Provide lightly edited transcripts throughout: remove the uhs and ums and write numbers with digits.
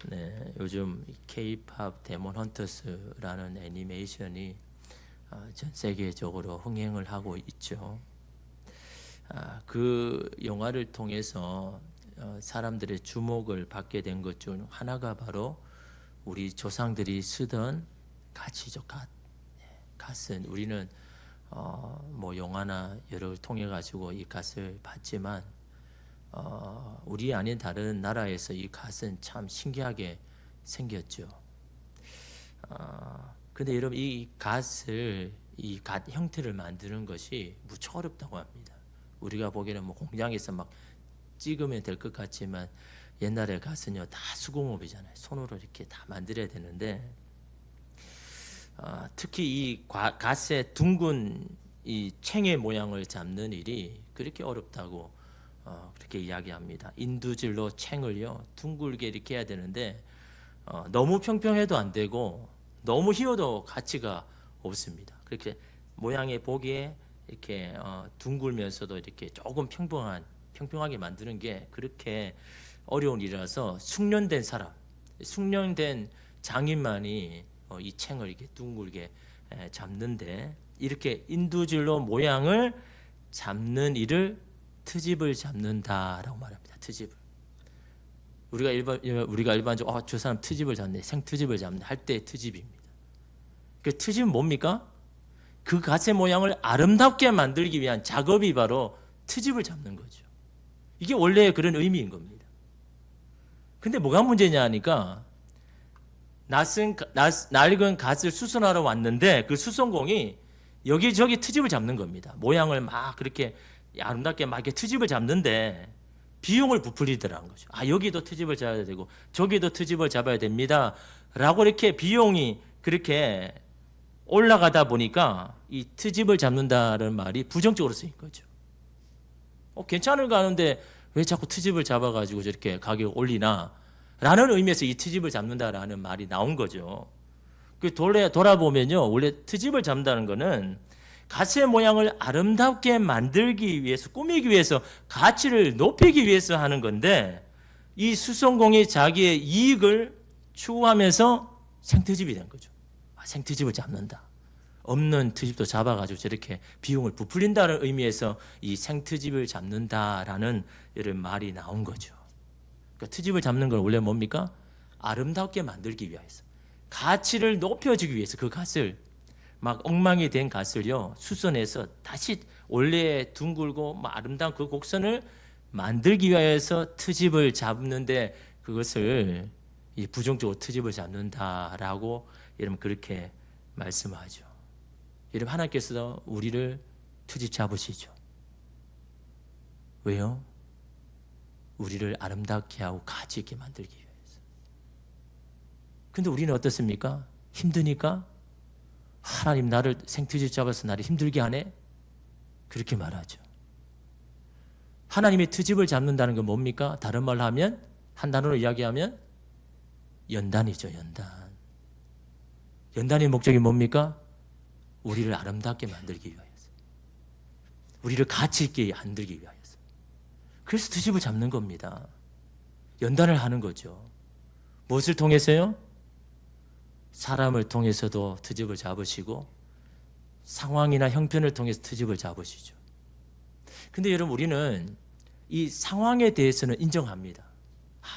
네, 요즘 K-팝 데몬 헌터스라는 애니메이션이 전 세계적으로 흥행을 하고 있죠. 그 영화를 통해서 사람들의 주목을 받게 된 것 중 하나가 바로 우리 조상들이 쓰던 갓이죠. 갓. 갓은 우리는 뭐 영화나 여러를 통해 가지고 이 갓을 봤지만 우리 아닌 다른 나라에서 이 갓은 참 신기하게 생겼죠. 근데 여러분 이 갓을 이 갓 형태를 만드는 것이 무척 어렵다고 합니다. 우리가 보기에는 뭐 공장에서 막 찍으면 될 것 같지만 옛날에 갓은요 다 수공업이잖아요. 손으로 이렇게 다 만들어야 되는데 특히 이 갓의 둥근 이 챙의 모양을 잡는 일이 그렇게 어렵다고 그렇게 이야기합니다. 인두질로 챙을요 둥글게 이렇게 해야 되는데 너무 평평해도 안 되고 너무 휘어도 가치가 없습니다. 그렇게 모양에 보기에 이렇게 둥글면서도 이렇게 조금 평평하게 만드는 게 그렇게 어려운 일이라서 숙련된 사람, 숙련된 장인만이 이 챙을 이렇게 둥글게 잡는데 이렇게 인두질로 모양을 잡는 일을 트집을 잡는다라고 말합니다. 트집을. 우리가 일반적으로 저 사람 트집을 잡네, 생트집을 잡네 할 때 트집입니다. 그 트집은 뭡니까? 그 갓의 모양을 아름답게 만들기 위한 작업이 바로 트집을 잡는 거죠. 이게 원래 그런 의미인 겁니다. 근데 뭐가 문제냐 하니까 낡은 갓을 수선하러 왔는데 그 수선공이 여기저기 트집을 잡는 겁니다. 모양을 막 그렇게 아름답게 막 이렇게 트집을 잡는데 비용을 부풀리더라는 거죠. 여기도 트집을 잡아야 되고 저기도 트집을 잡아야 됩니다. 라고 이렇게 비용이 그렇게 올라가다 보니까 이 트집을 잡는다는 말이 부정적으로 쓰인 거죠. 괜찮은 거 하는데 왜 자꾸 트집을 잡아가지고 저렇게 가격을 올리나? 라는 의미에서 이 트집을 잡는다라는 말이 나온 거죠. 돌아보면요, 원래 트집을 잡는다는 거는 갓의 모양을 아름답게 만들기 위해서, 꾸미기 위해서, 가치를 높이기 위해서 하는 건데 이 수선공이 자기의 이익을 추구하면서 생트집이 된 거죠. 생트집을 잡는다. 없는 트집도 잡아가지고 저렇게 비용을 부풀린다는 의미에서 이 생트집을 잡는다라는 이런 말이 나온 거죠. 그러니까 트집을 잡는 건 원래 뭡니까? 아름답게 만들기 위해서, 가치를 높여주기 위해서 그 갓을 막 엉망이 된 갓을요 수선해서 다시 원래 둥글고 아름다운 그 곡선을 만들기 위해서 트집을 잡는데 그것을 이 부정적으로 트집을 잡는다라고 여러분 그렇게 말씀하죠. 여러분 하나님께서 우리를 트집 잡으시죠. 왜요? 우리를 아름답게 하고 가치 있게 만들기 위해서. 근데 우리는 어떻습니까? 힘드니까 하나님 나를 생트집 잡아서 나를 힘들게 하네? 그렇게 말하죠. 하나님의 트집을 잡는다는 건 뭡니까? 다른 말로 하면, 한 단어로 이야기하면 연단이죠. 연단의 목적이 뭡니까? 우리를 아름답게 만들기 위해서, 우리를 가치 있게 만들기 위해서. 그래서 트집을 잡는 겁니다. 연단을 하는 거죠. 무엇을 통해서요? 사람을 통해서도 트집을 잡으시고 상황이나 형편을 통해서 트집을 잡으시죠. 근데 여러분 우리는 이 상황에 대해서는 인정합니다.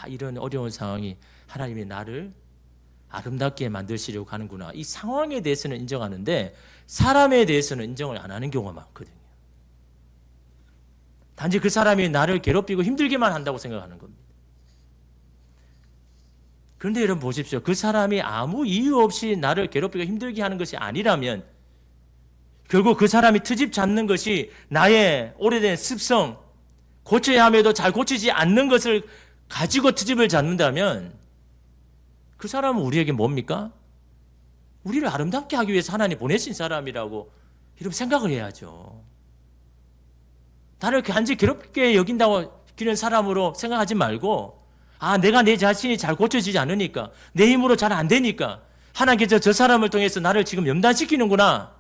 이런 어려운 상황이 하나님이 나를 아름답게 만드시려고 하는구나. 이 상황에 대해서는 인정하는데 사람에 대해서는 인정을 안 하는 경우가 많거든요. 단지 그 사람이 나를 괴롭히고 힘들게만 한다고 생각하는 겁니다. 그런데 여러분 보십시오. 그 사람이 아무 이유 없이 나를 괴롭히고 힘들게 하는 것이 아니라면 결국 그 사람이 트집 잡는 것이 나의 오래된 습성, 고쳐야 함에도 잘 고치지 않는 것을 가지고 트집을 잡는다면 그 사람은 우리에게 뭡니까? 우리를 아름답게 하기 위해서 하나님 보내신 사람이라고 이런 생각을 해야죠. 나를 단지 괴롭게 여긴다고 기는 사람으로 생각하지 말고 내가 내 자신이 잘 고쳐지지 않으니까 내 힘으로 잘 안 되니까 하나님께서 저 사람을 통해서 나를 지금 연단시키는구나.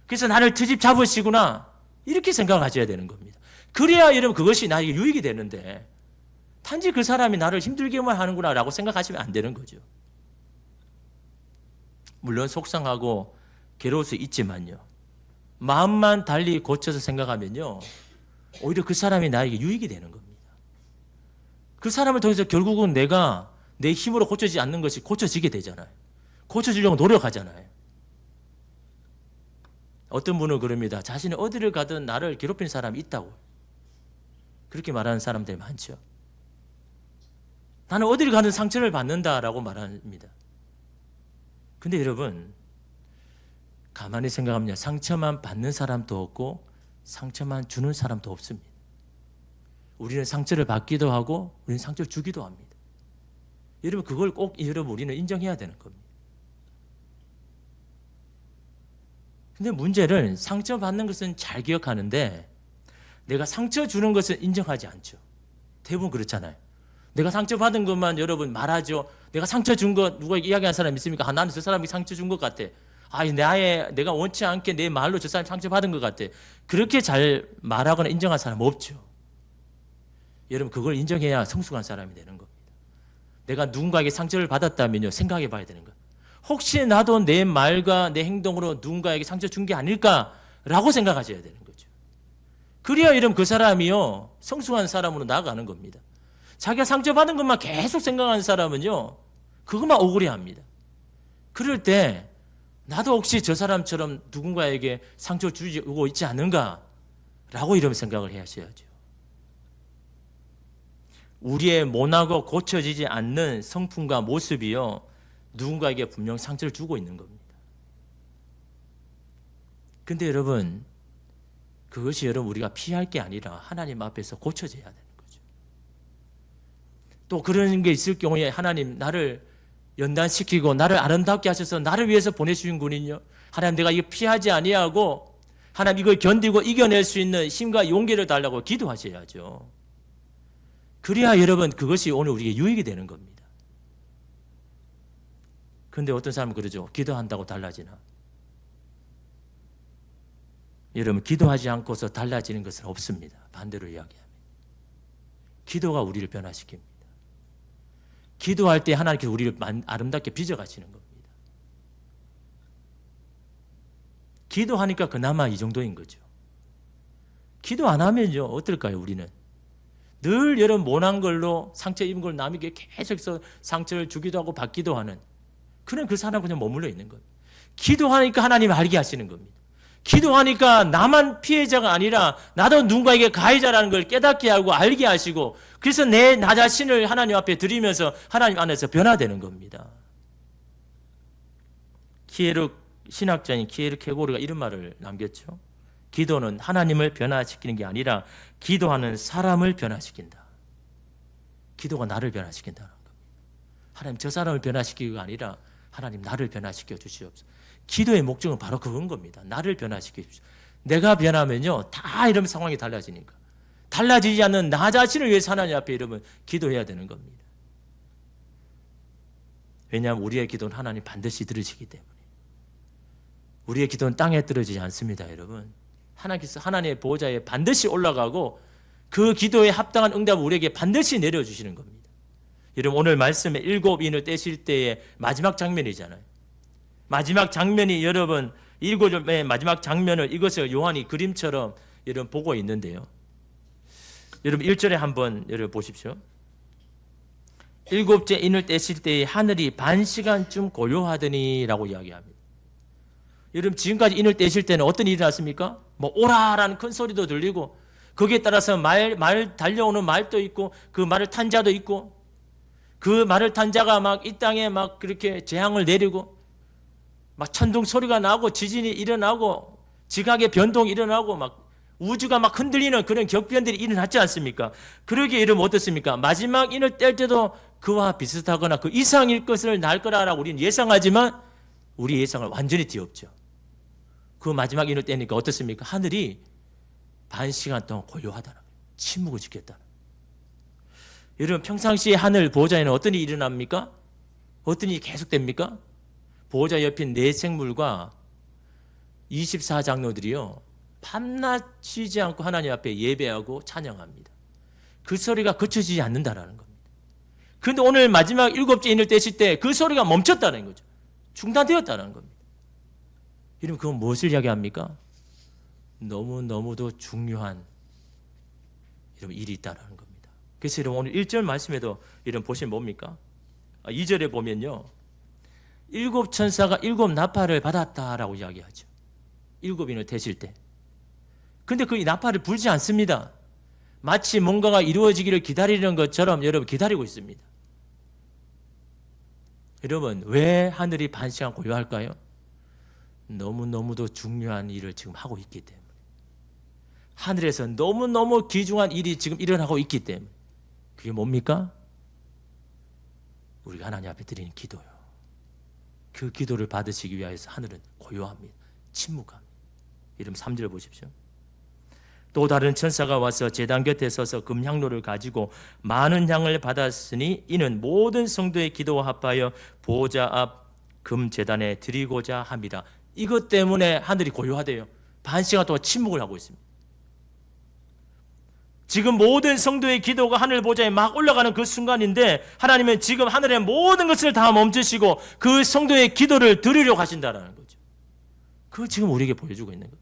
그래서 나를 트집 잡으시구나. 이렇게 생각하셔야 되는 겁니다. 그래야 여러분 그것이 나에게 유익이 되는데 단지 그 사람이 나를 힘들게만 하는구나라고 생각하시면 안 되는 거죠. 물론 속상하고 괴로울 수 있지만요. 마음만 달리 고쳐서 생각하면요. 오히려 그 사람이 나에게 유익이 되는 겁니다. 그 사람을 통해서 결국은 내가 내 힘으로 고쳐지지 않는 것이 고쳐지게 되잖아요. 고쳐지려고 노력하잖아요. 어떤 분은 그럽니다. 자신이 어디를 가든 나를 괴롭히는 사람이 있다고. 그렇게 말하는 사람들이 많죠. 나는 어디를 가든 상처를 받는다라고 말합니다. 근데 여러분, 가만히 생각하면 상처만 받는 사람도 없고 상처만 주는 사람도 없습니다. 우리는 상처를 받기도 하고 우리는 상처를 주기도 합니다. 여러분, 그걸 꼭 우리는 인정해야 되는 겁니다. 근데 문제는 상처받는 것은 잘 기억하는데 내가 상처 주는 것은 인정하지 않죠. 대부분 그렇잖아요. 내가 상처받은 것만 여러분 말하죠. 내가 상처 준 거 누가 이야기한 사람 있습니까? 아, 나는 저 사람이 상처 준 것 같아. 아, 내가 원치 않게 내 말로 저 사람이 상처받은 것 같아. 그렇게 잘 말하거나 인정한 사람 없죠. 여러분, 그걸 인정해야 성숙한 사람이 되는 겁니다. 내가 누군가에게 상처를 받았다면요, 생각해 봐야 되는 거예요. 혹시 나도 내 말과 내 행동으로 누군가에게 상처 준 게 아닐까라고 생각하셔야 되는 거죠. 그래야 여러분 그 사람이요, 성숙한 사람으로 나아가는 겁니다. 자기가 상처받은 것만 계속 생각하는 사람은요, 그것만 억울해합니다. 그럴 때 나도 혹시 저 사람처럼 누군가에게 상처 주고 있지 않은가라고 이런 생각을 하셔야죠. 우리의 모나고 고쳐지지 않는 성품과 모습이요, 누군가에게 분명 상처를 주고 있는 겁니다. 근데 여러분, 그것이 여러분 우리가 피할 게 아니라 하나님 앞에서 고쳐져야 되는 거죠. 또 그런 게 있을 경우에 하나님 나를 연단시키고 나를 아름답게 하셔서 나를 위해서 보내주신 분이요, 하나님 내가 이거 피하지 아니하고 하나님 이걸 견디고 이겨낼 수 있는 힘과 용기를 달라고 기도하셔야죠. 그래야 여러분 그것이 오늘 우리에게 유익이 되는 겁니다. 그런데 어떤 사람은 그러죠. 기도한다고 달라지나? 여러분, 기도하지 않고서 달라지는 것은 없습니다. 반대로 이야기하면 기도가 우리를 변화시킵니다. 기도할 때 하나님께서 우리를 아름답게 빚어가시는 겁니다. 기도하니까 그나마 이 정도인 거죠. 기도 안 하면요 어떨까요? 우리는 늘 여러분 모난 걸로 상처 입은 걸 남에게 계속해서 상처를 주기도 하고 받기도 하는 그런 그 사람 그냥 머물러 있는 거예요. 기도하니까 하나님 알게 하시는 겁니다. 기도하니까 나만 피해자가 아니라 나도 누군가에게 가해자라는 걸 깨닫게 하고 알게 하시고, 그래서 나 자신을 하나님 앞에 드리면서 하나님 안에서 변화되는 겁니다. 신학자인 키에르 케고르가 이런 말을 남겼죠. 기도는 하나님을 변화시키는 게 아니라 기도하는 사람을 변화시킨다. 기도가 나를 변화시킨다는 겁니다. 하나님 저 사람을 변화시키기가 아니라 하나님 나를 변화시켜 주시옵소서. 기도의 목적은 바로 그건 겁니다. 나를 변화시켜 주십시오. 내가 변하면요 다 이런 상황이 달라지니까, 달라지지 않는 나 자신을 위해서 하나님 앞에 이러면 기도해야 되는 겁니다. 왜냐하면 우리의 기도는 하나님 반드시 들으시기 때문에. 우리의 기도는 땅에 떨어지지 않습니다. 여러분, 하나님께서 하나님의 보좌에 반드시 올라가고 그 기도에 합당한 응답을 우리에게 반드시 내려주시는 겁니다. 여러분, 오늘 말씀에 7인을 떼실 때의 마지막 장면이잖아요. 마지막 장면이 여러분 7점의 마지막 장면을 이것을 요한이 그림처럼 여러분 보고 있는데요. 여러분 1절에 한번 여러분 보십시오. 7째 인을 떼실 때에 하늘이 반 시간쯤 고요하더니라고 이야기합니다. 여러분 지금까지 인을 떼실 때는 어떤 일이 났습니까? 뭐 오라라는 큰 소리도 들리고 거기에 따라서 말 달려오는 말도 있고 그 말을 탄 자도 있고 그 말을 탄 자가 막 이 땅에 막 그렇게 재앙을 내리고 막 천둥 소리가 나고 지진이 일어나고 지각의 변동이 일어나고 막 우주가 막 흔들리는 그런 격변들이 일어났지 않습니까? 그러기에 이러면 어떻습니까? 마지막 인을 뗄 때도 그와 비슷하거나 그 이상일 것을 날 거라라고 우리는 예상하지만 우리 예상을 완전히 뒤엎죠. 그 마지막 인을 떼니까 어떻습니까? 하늘이 반 시간 동안 고요하다는 거예요. 침묵을 지켰다는 거예요. 여러분 평상시에 하늘 보호자에는 어떤 일이 일어납니까? 어떤 일이 계속됩니까? 보호자 옆인 네 생물과 24장로들이요 밤낮 쉬지 않고 하나님 앞에 예배하고 찬양합니다. 그 소리가 그쳐지지 않는다라는 겁니다. 그런데 오늘 마지막 7째 인을 떼실 때 그 소리가 멈췄다는 거죠. 중단되었다는 겁니다. 여러분 그건 무엇을 이야기합니까? 너무너무도 중요한 여러분 일이 있다는 겁니다. 그래서 여러분 오늘 1절 말씀에도 여러분 보시면 뭡니까? 2절에 보면요. 7 천사가 7 나팔을 받았다라고 이야기하죠. 7인을 떼실 때. 근데 그 나팔을 불지 않습니다. 마치 뭔가가 이루어지기를 기다리는 것처럼 여러분 기다리고 있습니다. 여러분 왜 하늘이 반시간 고요할까요? 너무너무도 중요한 일을 지금 하고 있기 때문에. 하늘에서 너무너무 귀중한 일이 지금 일어나고 있기 때문에. 그게 뭡니까? 우리가 하나님 앞에 드리는 기도요. 그 기도를 받으시기 위해서 하늘은 고요합니다. 침묵합니다. 이름 3절 보십시오. 또 다른 천사가 와서 제단 곁에 서서 금향로를 가지고 많은 향을 받았으니 이는 모든 성도의 기도와 합하여 보좌 앞 금제단에 드리고자 함이라. 이것 때문에 하늘이 고요하대요. 반 시간 동안 침묵을 하고 있습니다. 지금 모든 성도의 기도가 하늘 보좌에 막 올라가는 그 순간인데 하나님은 지금 하늘의 모든 것을 다 멈추시고 그 성도의 기도를 들으려고 하신다는 거죠. 그걸 지금 우리에게 보여주고 있는 거예요.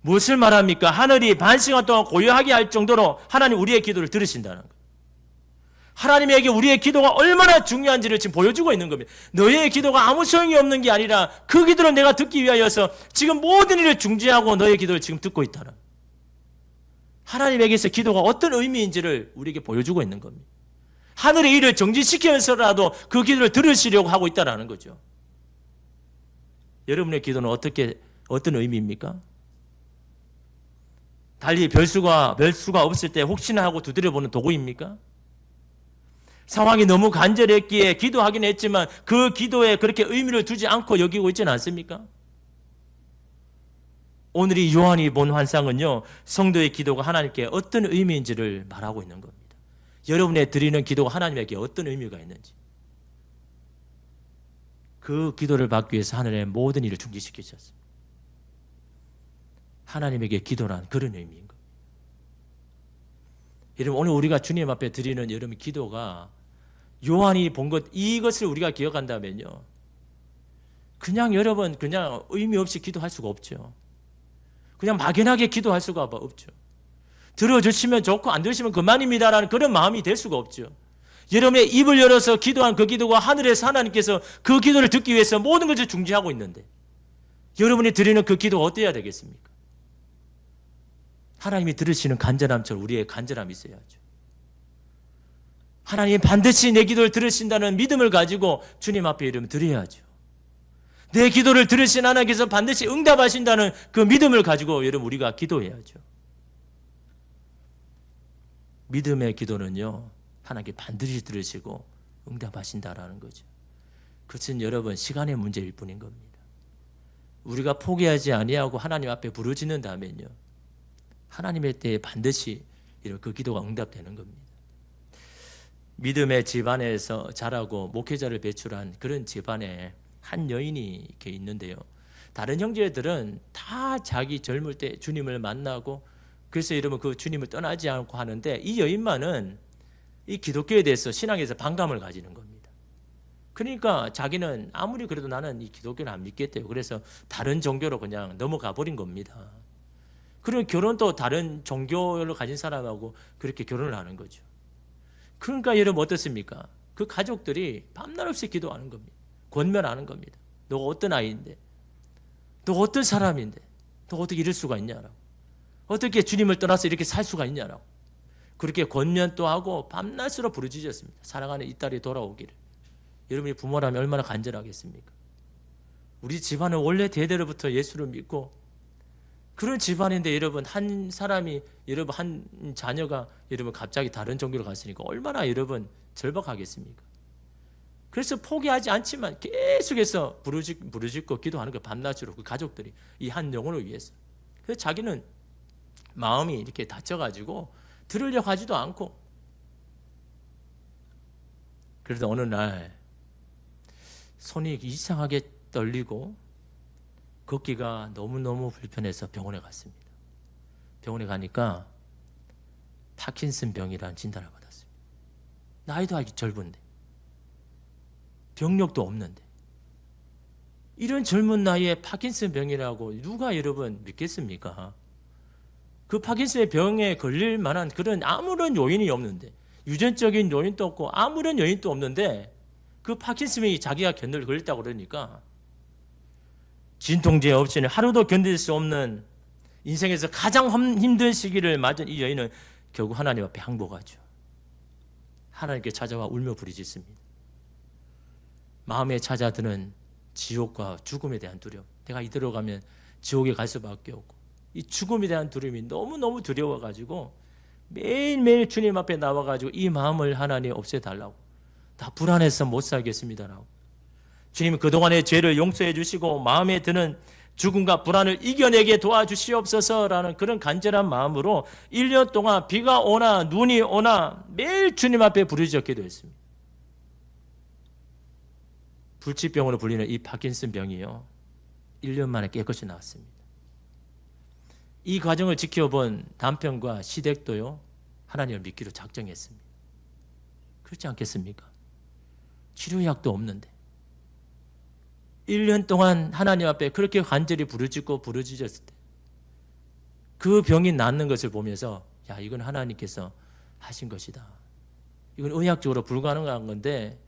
무엇을 말합니까? 하늘이 반 시간 동안 고요하게 할 정도로 하나님 우리의 기도를 들으신다는 거예요. 하나님에게 우리의 기도가 얼마나 중요한지를 지금 보여주고 있는 겁니다. 너의 기도가 아무 소용이 없는 게 아니라 그 기도를 내가 듣기 위하여서 지금 모든 일을 중지하고 너의 기도를 지금 듣고 있다는 하나님에게서 기도가 어떤 의미인지를 우리에게 보여주고 있는 겁니다. 하늘의 일을 정지시키면서라도 그 기도를 들으시려고 하고 있다는 거죠. 여러분의 기도는 어떤 의미입니까? 달리 별수가 없을 때 혹시나 하고 두드려보는 도구입니까? 상황이 너무 간절했기에 기도하긴 했지만 그 기도에 그렇게 의미를 두지 않고 여기고 있지는 않습니까? 오늘 이 요한이 본 환상은요, 성도의 기도가 하나님께 어떤 의미인지를 말하고 있는 겁니다. 여러분의 드리는 기도가 하나님에게 어떤 의미가 있는지. 그 기도를 받기 위해서 하늘의 모든 일을 중지시키셨습니다. 하나님에게 기도란 그런 의미인 겁니다. 여러분 오늘 우리가 주님 앞에 드리는 여러분 기도가 요한이 본 것 이것을 우리가 기억한다면요. 그냥 여러분 그냥 의미 없이 기도할 수가 없죠. 그냥 막연하게 기도할 수가 없죠. 들어주시면 좋고 안 들으시면 그만입니다라는 그런 마음이 될 수가 없죠. 여러분의 입을 열어서 기도한 그 기도가 하늘에서 하나님께서 그 기도를 듣기 위해서 모든 것을 중지하고 있는데 여러분이 드리는 그 기도가 어때야 되겠습니까? 하나님이 들으시는 간절함처럼 우리의 간절함이 있어야죠. 하나님이 반드시 내 기도를 들으신다는 믿음을 가지고 주님 앞에 이름 드려야죠. 내 기도를 들으신 하나님께서 반드시 응답하신다는 그 믿음을 가지고 여러분 우리가 기도해야죠. 믿음의 기도는요, 하나님께 반드시 들으시고 응답하신다라는 거죠. 그것은 여러분 시간의 문제일 뿐인 겁니다. 우리가 포기하지 아니하고 하나님 앞에 부르짖는다면요, 하나님의 때에 반드시 그 기도가 응답되는 겁니다. 믿음의 집안에서 자라고 목회자를 배출한 그런 집안에 한 여인이 이렇게 있는데요. 다른 형제들은 다 자기 젊을 때 주님을 만나고 그래서 여러분 그 주님을 떠나지 않고 하는데 이 여인만은 이 기독교에 대해서 신앙에서 반감을 가지는 겁니다. 그러니까 자기는 아무리 그래도 나는 이 기독교는 안 믿겠대요. 그래서 다른 종교로 그냥 넘어가 버린 겁니다. 그리고 결혼도 다른 종교를 가진 사람하고 그렇게 결혼을 하는 거죠. 그러니까 여러분 어떻습니까? 그 가족들이 밤낮 없이 기도하는 겁니다. 권면하는 겁니다. 너가 어떤 아이인데, 너가 어떤 사람인데, 너가 어떻게 이럴 수가 있냐라고. 어떻게 주님을 떠나서 이렇게 살 수가 있냐라고. 그렇게 권면도 하고 밤낮으로 부르짖었습니다. 사랑하는 이 딸이 돌아오기를. 여러분이 부모라면 얼마나 간절하겠습니까? 우리 집안은 원래 대대로부터 예수를 믿고 그런 집안인데 여러분 한 사람이 여러분 한 자녀가 여러분 갑자기 다른 종교로 갔으니까 얼마나 여러분 절박하겠습니까? 그래서 포기하지 않지만 계속해서 부르짖고 기도하는 거 밤낮으로 그 가족들이 이 한 영혼을 위해서. 그래서 자기는 마음이 이렇게 다쳐가지고 들으려고 하지도 않고 그래서 어느 날 손이 이상하게 떨리고 걷기가 너무너무 불편해서 병원에 갔습니다. 병원에 가니까 파킨슨 병이라는 진단을 받았습니다. 나이도 아직 젊은데, 병력도 없는데, 이런 젊은 나이에 파킨슨 병이라고 누가 여러분 믿겠습니까? 그 파킨슨의 병에 걸릴 만한 그런 아무런 요인이 없는데, 유전적인 요인도 없고 아무런 요인도 없는데 그 파킨슨이 자기가 걸렸다고 그러니까 진통제 없이는 하루도 견딜 수 없는 인생에서 가장 힘든 시기를 맞은 이 여인은 결국 하나님 앞에 항복하죠. 하나님께 찾아와 울며 부르짖습니다. 마음에 찾아드는 지옥과 죽음에 대한 두려움, 내가 이대로 가면 지옥에 갈 수밖에 없고 이 죽음에 대한 두려움이 너무너무 두려워가지고 매일매일 주님 앞에 나와가지고 이 마음을 하나님 없애달라고, 나 불안해서 못 살겠습니다라고, 주님 그동안의 죄를 용서해 주시고 마음에 드는 죽음과 불안을 이겨내게 도와주시옵소서라는 그런 간절한 마음으로 1년 동안 비가 오나 눈이 오나 매일 주님 앞에 부르짖게 되었습니다. 불치병으로 불리는 이 파킨슨 병이요, 1년 만에 깨끗이 나았습니다. 이 과정을 지켜본 남편과 시댁도요, 하나님을 믿기로 작정했습니다. 그렇지 않겠습니까? 치료약도 없는데 1년 동안 하나님 앞에 그렇게 간절히 부르짖었을 때 그 병이 낫는 것을 보면서, 야, 이건 하나님께서 하신 것이다, 이건 의학적으로 불가능한 건데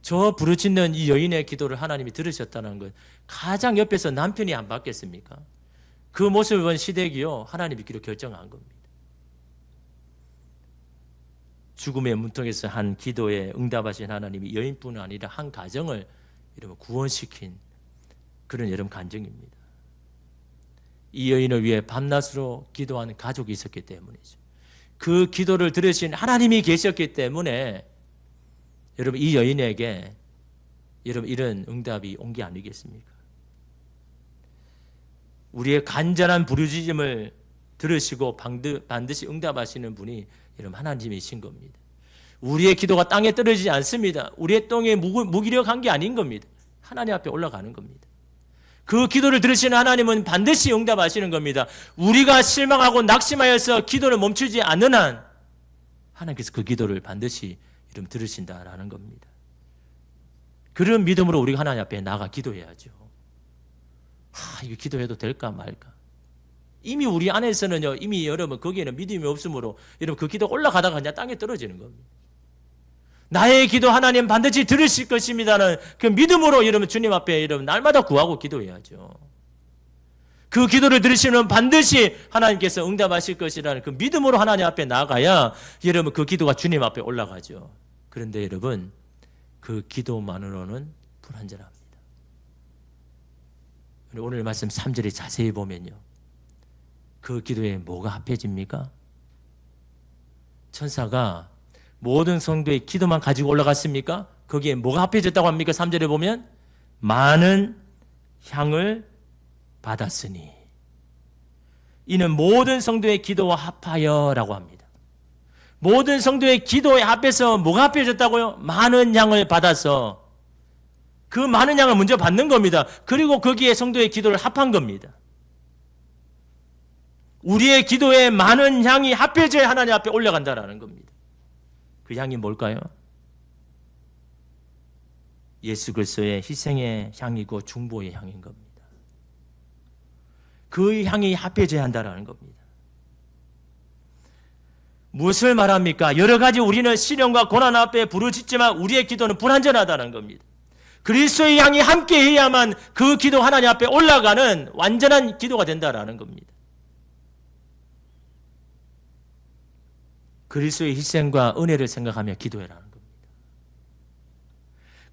저 부르짖는 이 여인의 기도를 하나님이 들으셨다는 것, 가장 옆에서 남편이 안 받겠습니까? 그 모습을 본 시댁이요, 하나님 믿기로 결정한 겁니다. 죽음의 문턱에서 한 기도에 응답하신 하나님이 여인뿐 아니라 한 가정을 여러분 구원시킨 그런 여러분 간증입니다. 이 여인을 위해 밤낮으로 기도하는 가족이 있었기 때문이죠. 그 기도를 들으신 하나님이 계셨기 때문에 여러분 이 여인에게 여러분 이런 응답이 온 게 아니겠습니까? 우리의 간절한 부르짖음을 들으시고 반드시 응답하시는 분이 여러분 하나님이신 겁니다. 우리의 기도가 땅에 떨어지지 않습니다. 우리의 똥에 무기력한 게 아닌 겁니다. 하나님 앞에 올라가는 겁니다. 그 기도를 들으시는 하나님은 반드시 응답하시는 겁니다. 우리가 실망하고 낙심하여서 기도를 멈추지 않는 한 하나님께서 그 기도를 반드시 여러분 들으신다라는 겁니다. 그런 믿음으로 우리가 하나님 앞에 나가 기도해야죠. 이거 기도해도 될까 말까. 이미 우리 안에서는요, 이미 여러분 거기에는 믿음이 없으므로 여러분 그 기도 올라가다가 그냥 땅에 떨어지는 겁니다. 나의 기도 하나님 반드시 들으실 것입니다는 그 믿음으로 여러분 주님 앞에 여러분 날마다 구하고 기도해야죠. 그 기도를 들으시면 반드시 하나님께서 응답하실 것이라는 그 믿음으로 하나님 앞에 나가야 여러분 그 기도가 주님 앞에 올라가죠. 그런데 여러분 그 기도만으로는 불완전합니다. 오늘 말씀 3절에 자세히 보면요, 그 기도에 뭐가 합해집니까? 천사가 모든 성도의 기도만 가지고 올라갔습니까? 거기에 뭐가 합해졌다고 합니까? 3절에 보면 많은 향을 받았으니 이는 모든 성도의 기도와 합하여라고 합니다. 모든 성도의 기도에 합해서 뭐가 합해졌다고요? 많은 향을 받아서 그 많은 양을 먼저 받는 겁니다. 그리고 거기에 성도의 기도를 합한 겁니다. 우리의 기도에 많은 향이 합해져야 하나님 앞에 올라간다라는 겁니다. 그 향이 뭘까요? 예수 그리스도의 희생의 향이고 중보의 향인 겁니다. 그 향이 합해져야 한다라는 겁니다. 무엇을 말합니까? 여러 가지 우리는 시련과 고난 앞에 부르짖지만 우리의 기도는 불완전하다는 겁니다. 그리스도의 향이 함께 해야만 그 기도 하나님 앞에 올라가는 완전한 기도가 된다라는 겁니다. 그리스도의 희생과 은혜를 생각하며 기도해라는 겁니다.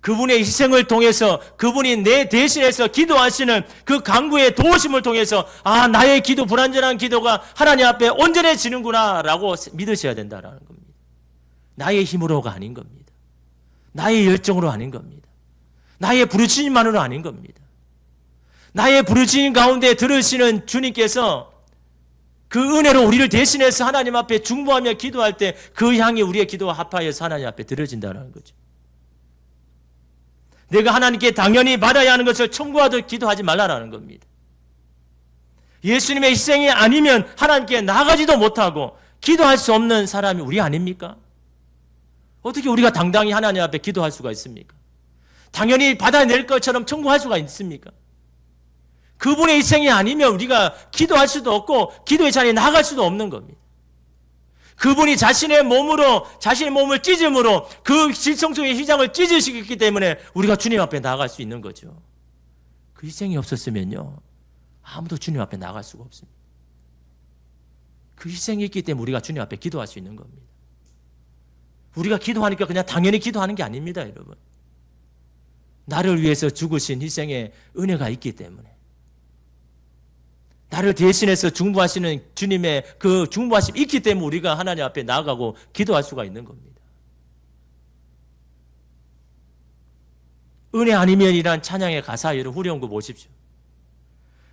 그분의 희생을 통해서 그분이 내 대신해서 기도하시는 그 강구의 도우심을 통해서 나의 기도, 불완전한 기도가 하나님 앞에 온전해지는구나 라고 믿으셔야 된다라는 겁니다. 나의 힘으로가 아닌 겁니다. 나의 열정으로 아닌 겁니다. 나의 부르짖음만으로 아닌 겁니다. 나의 부르짖음 가운데 들으시는 주님께서 그 은혜로 우리를 대신해서 하나님 앞에 중보하며 기도할 때 그 향이 우리의 기도와 합하여서 하나님 앞에 들어진다는 거죠. 내가 하나님께 당연히 받아야 하는 것을 청구하듯 기도하지 말라는 겁니다. 예수님의 희생이 아니면 하나님께 나가지도 못하고 기도할 수 없는 사람이 우리 아닙니까? 어떻게 우리가 당당히 하나님 앞에 기도할 수가 있습니까? 당연히 받아낼 것처럼 청구할 수가 있습니까? 그분의 희생이 아니면 우리가 기도할 수도 없고 기도의 자리에 나갈 수도 없는 겁니다. 그분이 자신의 몸을 찢음으로 그 질성소의 휘장을 찢으시기 때문에 우리가 주님 앞에 나아갈 수 있는 거죠. 그 희생이 없었으면요, 아무도 주님 앞에 나갈 수가 없습니다. 그 희생이 있기 때문에 우리가 주님 앞에 기도할 수 있는 겁니다. 우리가 기도하니까 그냥 당연히 기도하는 게 아닙니다, 여러분. 나를 위해서 죽으신 희생의 은혜가 있기 때문에, 나를 대신해서 중보하시는 주님의 그 중보하심이 있기 때문에 우리가 하나님 앞에 나아가고 기도할 수가 있는 겁니다. 은혜 아니면이란 찬양의 가사, 여러분 후렴 거 보십시오.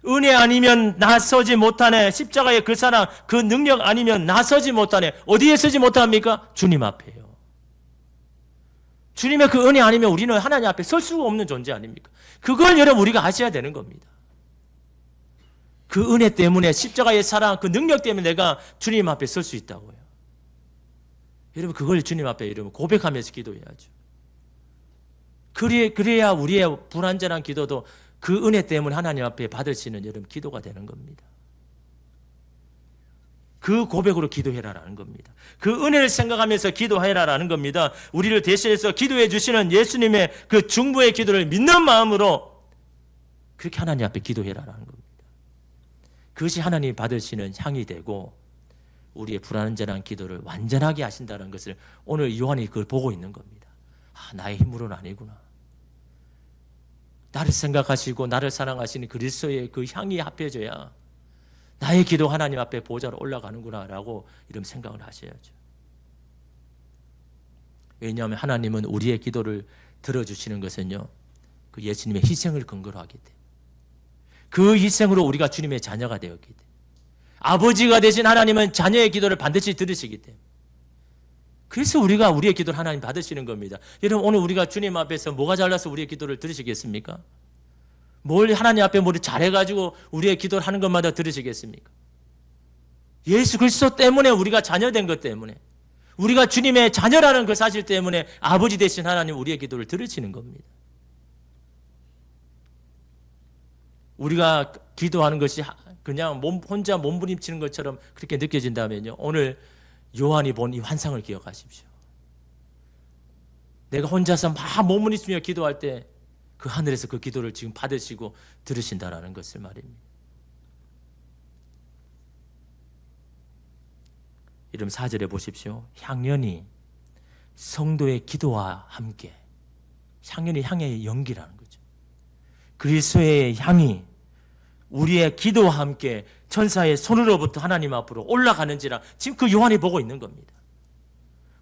은혜 아니면 나서지 못하네. 십자가의 그 사랑, 그 능력 아니면 나서지 못하네. 어디에 서지 못합니까? 주님 앞에요. 주님의 그 은혜 아니면 우리는 하나님 앞에 설 수가 없는 존재 아닙니까? 그걸 여러분 우리가 아셔야 되는 겁니다. 그 은혜 때문에, 십자가의 사랑, 그 능력 때문에 내가 주님 앞에 설 수 있다고요. 여러분 그걸 주님 앞에 여러분 고백하면서 기도해야죠. 그래야 우리의 불완전한 기도도 그 은혜 때문에 하나님 앞에 받을 수 있는 여러분 기도가 되는 겁니다. 그 고백으로 기도해라라는 겁니다. 그 은혜를 생각하면서 기도해라라는 겁니다. 우리를 대신해서 기도해 주시는 예수님의 그 중보의 기도를 믿는 마음으로 그렇게 하나님 앞에 기도해라라는 겁니다. 그것이 하나님이 받으시는 향이 되고 우리의 불완전한 기도를 완전하게 하신다는 것을 오늘 요한이 그걸 보고 있는 겁니다. 아, 나의 힘으로는 아니구나. 나를 생각하시고 나를 사랑하시는 그리스도의 그 향이 합해져야 나의 기도 하나님 앞에 보좌로 올라가는구나 라고 이런 생각을 하셔야죠. 왜냐하면 하나님은 우리의 기도를 들어주시는 것은요, 그 예수님의 희생을 근거로 하기 때문에, 그 희생으로 우리가 주님의 자녀가 되었기 때문에, 아버지가 되신 하나님은 자녀의 기도를 반드시 들으시기 때문에, 그래서 우리가 우리의 기도를 하나님 받으시는 겁니다. 여러분 오늘 우리가 주님 앞에서 뭐가 잘나서 우리의 기도를 들으시겠습니까? 뭘 하나님 앞에 뭘 잘해가지고 우리의 기도를 하는 것마다 들으시겠습니까? 예수 그리스도 때문에 우리가 자녀된 것 때문에, 우리가 주님의 자녀라는 그 사실 때문에 아버지 되신 하나님 우리의 기도를 들으시는 겁니다. 우리가 기도하는 것이 그냥 혼자 몸부림치는 것처럼 그렇게 느껴진다면요, 오늘 요한이 본 이 환상을 기억하십시오. 내가 혼자서 막 몸부림치며 기도할 때 그 하늘에서 그 기도를 지금 받으시고 들으신다라는 것을 말입니다. 이름 4절에 보십시오. 향연이 성도의 기도와 함께, 향연이 향의 연기라는 거죠. 그리스도의 향이 우리의 기도와 함께 천사의 손으로부터 하나님 앞으로 올라가는지라, 지금 그 요한이 보고 있는 겁니다.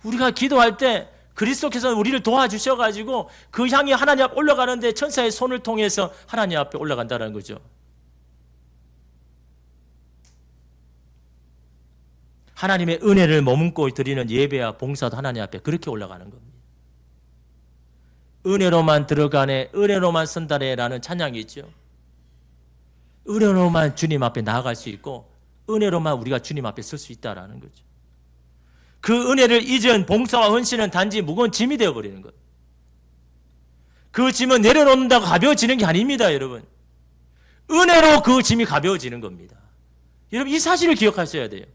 우리가 기도할 때 그리스도께서 우리를 도와주셔가지고 그 향이 하나님 앞에 올라가는데 천사의 손을 통해서 하나님 앞에 올라간다는 거죠. 하나님의 은혜를 머금고 드리는 예배와 봉사도 하나님 앞에 그렇게 올라가는 겁니다. 은혜로만 들어가네, 은혜로만 선다네라는 찬양이 있죠. 은혜로만 주님 앞에 나아갈 수 있고 은혜로만 우리가 주님 앞에 설 수 있다라는 거죠. 그 은혜를 잊은 봉사와 헌신은 단지 무거운 짐이 되어버리는 거예요. 그 짐은 내려놓는다고 가벼워지는 게 아닙니다, 여러분. 은혜로 그 짐이 가벼워지는 겁니다. 여러분 이 사실을 기억하셔야 돼요.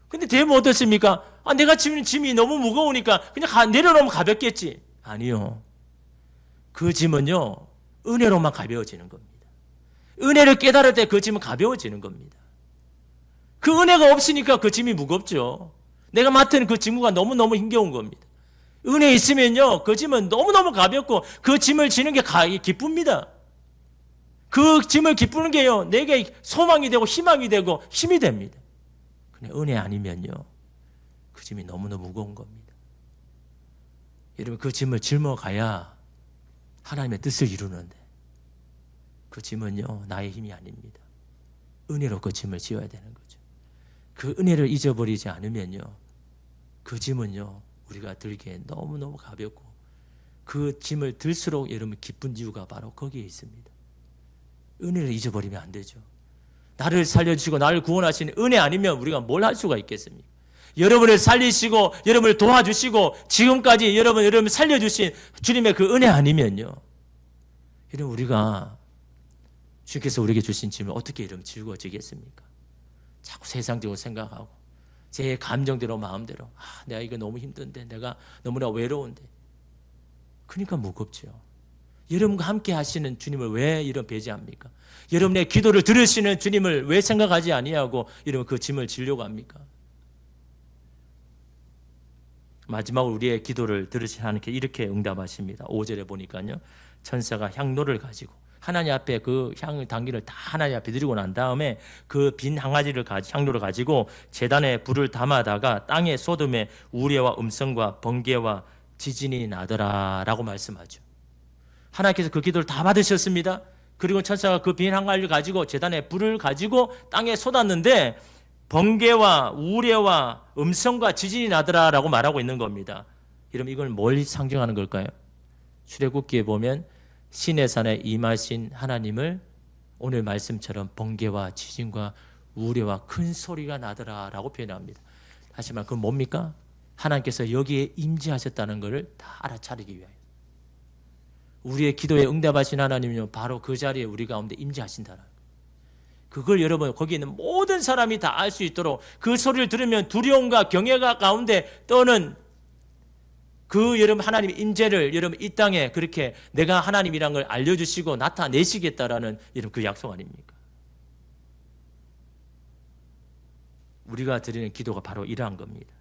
근데 대부분 어떻습니까? 아, 내가 짐이 너무 무거우니까 그냥 내려놓으면 가볍겠지. 아니요. 그 짐은요, 은혜로만 가벼워지는 겁니다. 은혜를 깨달을 때 그 짐은 가벼워지는 겁니다. 그 은혜가 없으니까 그 짐이 무겁죠. 내가 맡은 그 직무가 너무너무 힘겨운 겁니다. 은혜 있으면요, 그 짐은 너무너무 가볍고 그 짐을 지는 게 기쁩니다. 그 짐을 기쁘는 게요, 내게 소망이 되고 희망이 되고 힘이 됩니다. 근데 은혜 아니면요, 그 짐이 너무너무 무거운 겁니다. 여러분 그 짐을 짊어가야 하나님의 뜻을 이루는데, 그 짐은요 나의 힘이 아닙니다. 은혜로 그 짐을 지어야 되는 거죠. 그 은혜를 잊어버리지 않으면요, 그 짐은요 우리가 들기에 너무너무 가볍고, 그 짐을 들수록 여러분 기쁜 이유가 바로 거기에 있습니다. 은혜를 잊어버리면 안 되죠. 나를 살려주시고 나를 구원하시는 은혜 아니면 우리가 뭘 할 수가 있겠습니까? 여러분을 살리시고 여러분을 도와주시고 지금까지 여러분 살려주신 주님의 그 은혜 아니면요, 여러분 우리가 주께서 우리에게 주신 짐을 어떻게 여러분 즐거워지겠습니까? 자꾸 세상적으로 생각하고 제 감정대로 마음대로 내가 이거 너무 힘든데, 내가 너무나 외로운데. 그러니까 무겁죠. 여러분과 함께 하시는 주님을 왜 이런 배제합니까? 여러분의 기도를 들으시는 주님을 왜 생각하지 아니하고 여러분 그 짐을 지려고 합니까? 마지막으로 우리의 기도를 들으신 하나님께 이렇게 응답하십니다. 5절에 보니까요, 천사가 향로를 가지고 하나님 앞에 그 향 당기를 다 하나님 앞에 드리고 난 다음에 그 빈 향로를 가지고 제단에 불을 담아다가 땅에 쏟음에 우레와 음성과 번개와 지진이 나더라라고 말씀하죠. 하나님께서 그 기도를 다 받으셨습니다. 그리고 천사가 그 빈 항아리를 가지고 제단에 불을 가지고 땅에 쏟았는데 번개와 우레와 음성과 지진이 나더라라고 말하고 있는 겁니다. 여러분 이걸 뭘 상징하는 걸까요? 출애굽기에 보면 신의 산에 임하신 하나님을 오늘 말씀처럼 번개와 지진과 우레와 큰 소리가 나더라라고 표현합니다. 다시 말해 그건 뭡니까? 하나님께서 여기에 임재하셨다는 것을 다 알아차리기 위하여. 우리의 기도에 응답하신 하나님은요, 바로 그 자리에 우리 가운데 임재하신다는 거예요. 그걸 여러분 거기 있는 모든 사람이 다 알 수 있도록 그 소리를 들으면 두려움과 경외가 가운데 떠는 그 여러분 하나님의 임재를 여러분 이 땅에 그렇게 내가 하나님이란 걸 알려주시고 나타내시겠다라는 이런 그 약속 아닙니까? 우리가 드리는 기도가 바로 이러한 겁니다.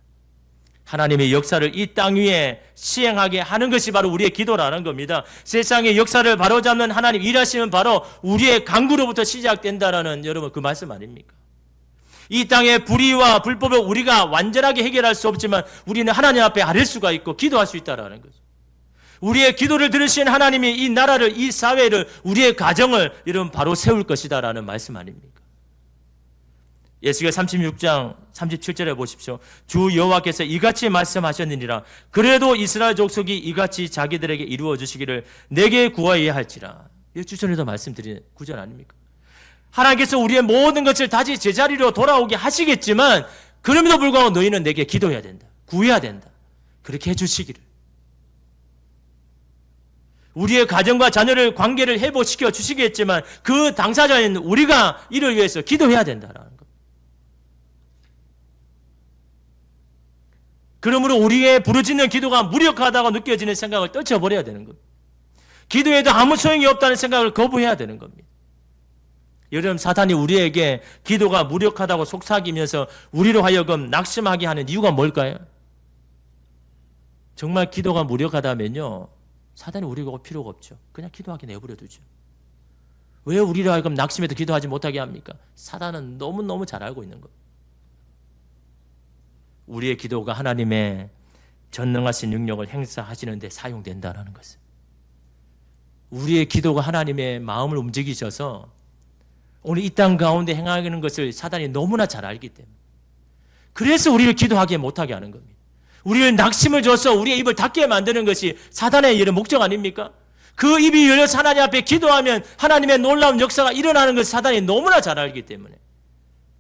하나님의 역사를 이 땅 위에 시행하게 하는 것이 바로 우리의 기도라는 겁니다. 세상의 역사를 바로잡는 하나님 일하시면 바로 우리의 간구로부터 시작된다라는 여러분 그 말씀 아닙니까? 이 땅의 불의와 불법을 우리가 완전하게 해결할 수 없지만 우리는 하나님 앞에 아뢰 수가 있고 기도할 수 있다라는 거죠. 우리의 기도를 들으신 하나님이 이 나라를, 이 사회를, 우리의 가정을 여러분 바로 세울 것이다라는 말씀 아닙니까? 예수가 36장 37절에 보십시오. 주 여호와께서 이같이 말씀하셨느니라. 그래도 이스라엘 족속이 이같이 자기들에게 이루어 주시기를 내게 구하여야 할지라. 이 주전에도 말씀드린 구절 아닙니까? 하나님께서 우리의 모든 것을 다시 제자리로 돌아오게 하시겠지만 그럼에도 불구하고 너희는 내게 기도해야 된다. 구해야 된다. 그렇게 해주시기를. 우리의 가정과 자녀를 관계를 회복시켜 주시겠지만 그 당사자인 우리가 이를 위해서 기도해야 된다라는 것. 그러므로 우리의 부르짖는 기도가 무력하다고 느껴지는 생각을 떨쳐버려야 되는 겁니다. 기도해도 아무 소용이 없다는 생각을 거부해야 되는 겁니다. 여러분 사탄이 우리에게 기도가 무력하다고 속삭이면서 우리로 하여금 낙심하게 하는 이유가 뭘까요? 정말 기도가 무력하다면요, 사탄이 우리가 올 필요가 없죠. 그냥 기도하게 내버려 두죠. 왜 우리로 하여금 낙심해도 기도하지 못하게 합니까? 사탄은 너무너무 잘 알고 있는 겁니다. 우리의 기도가 하나님의 전능하신 능력을 행사하시는 데 사용된다는 것을. 우리의 기도가 하나님의 마음을 움직이셔서 오늘 이 땅 가운데 행하는 것을 사단이 너무나 잘 알기 때문에 그래서 우리를 기도하게 못하게 하는 겁니다. 우리를 낙심을 줘서 우리의 입을 닫게 만드는 것이 사단의 이런 목적 아닙니까? 그 입이 열려서 하나님 앞에 기도하면 하나님의 놀라운 역사가 일어나는 것을 사단이 너무나 잘 알기 때문에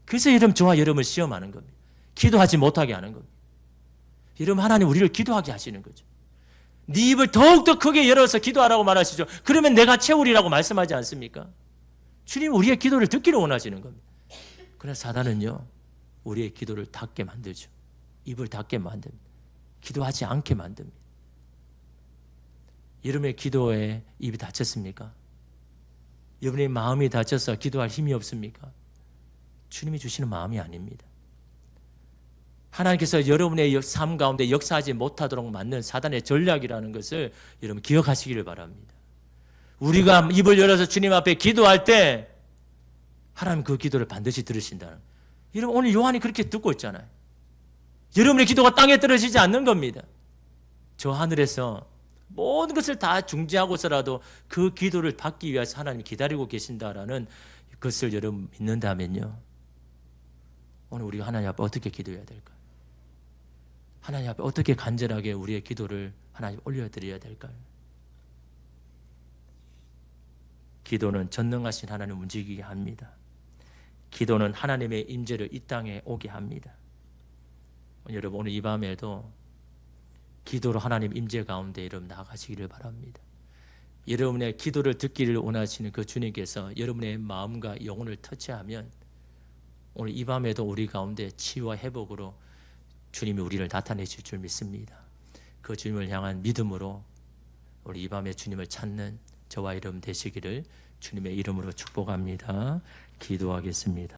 그래서 여러분 저와 여러분을 시험하는 겁니다. 기도하지 못하게 하는 겁니다. 여러분 하나님 우리를 기도하게 하시는 거죠. 네 입을 더욱더 크게 열어서 기도하라고 말하시죠. 그러면 내가 채우리라고 말씀하지 않습니까? 주님 우리의 기도를 듣기를 원하시는 겁니다. 그러나 사단은요, 우리의 기도를 닫게 만들죠. 입을 닫게 만듭니다. 기도하지 않게 만듭니다. 여러분의 기도에 입이 닫혔습니까? 여러분의 마음이 닫혀서 기도할 힘이 없습니까? 주님이 주시는 마음이 아닙니다. 하나님께서 여러분의 삶 가운데 역사하지 못하도록 만든 사단의 전략이라는 것을 여러분 기억하시기를 바랍니다. 우리가 입을 열어서 주님 앞에 기도할 때 하나님 그 기도를 반드시 들으신다는. 여러분 오늘 요한이 그렇게 듣고 있잖아요. 여러분의 기도가 땅에 떨어지지 않는 겁니다. 저 하늘에서 모든 것을 다 중지하고서라도 그 기도를 받기 위해서 하나님이 기다리고 계신다라는 것을 여러분 믿는다면요, 오늘 우리가 하나님 앞에 어떻게 기도해야 될까요? 하나님 앞에 어떻게 간절하게 우리의 기도를 하나님 올려드려야 될까요? 기도는 전능하신 하나님을 움직이게 합니다. 기도는 하나님의 임재를 이 땅에 오게 합니다. 여러분 오늘 이 밤에도 기도로 하나님 임재 가운데 여러분 나가시기를 바랍니다. 여러분의 기도를 듣기를 원하시는 그 주님께서 여러분의 마음과 영혼을 터치하면 오늘 이 밤에도 우리 가운데 치유와 회복으로 주님이 우리를 나타내실 줄 믿습니다. 그 주님을 향한 믿음으로 우리 이 밤에 주님을 찾는 저와 여러분 되시기를 주님의 이름으로 축복합니다. 기도하겠습니다.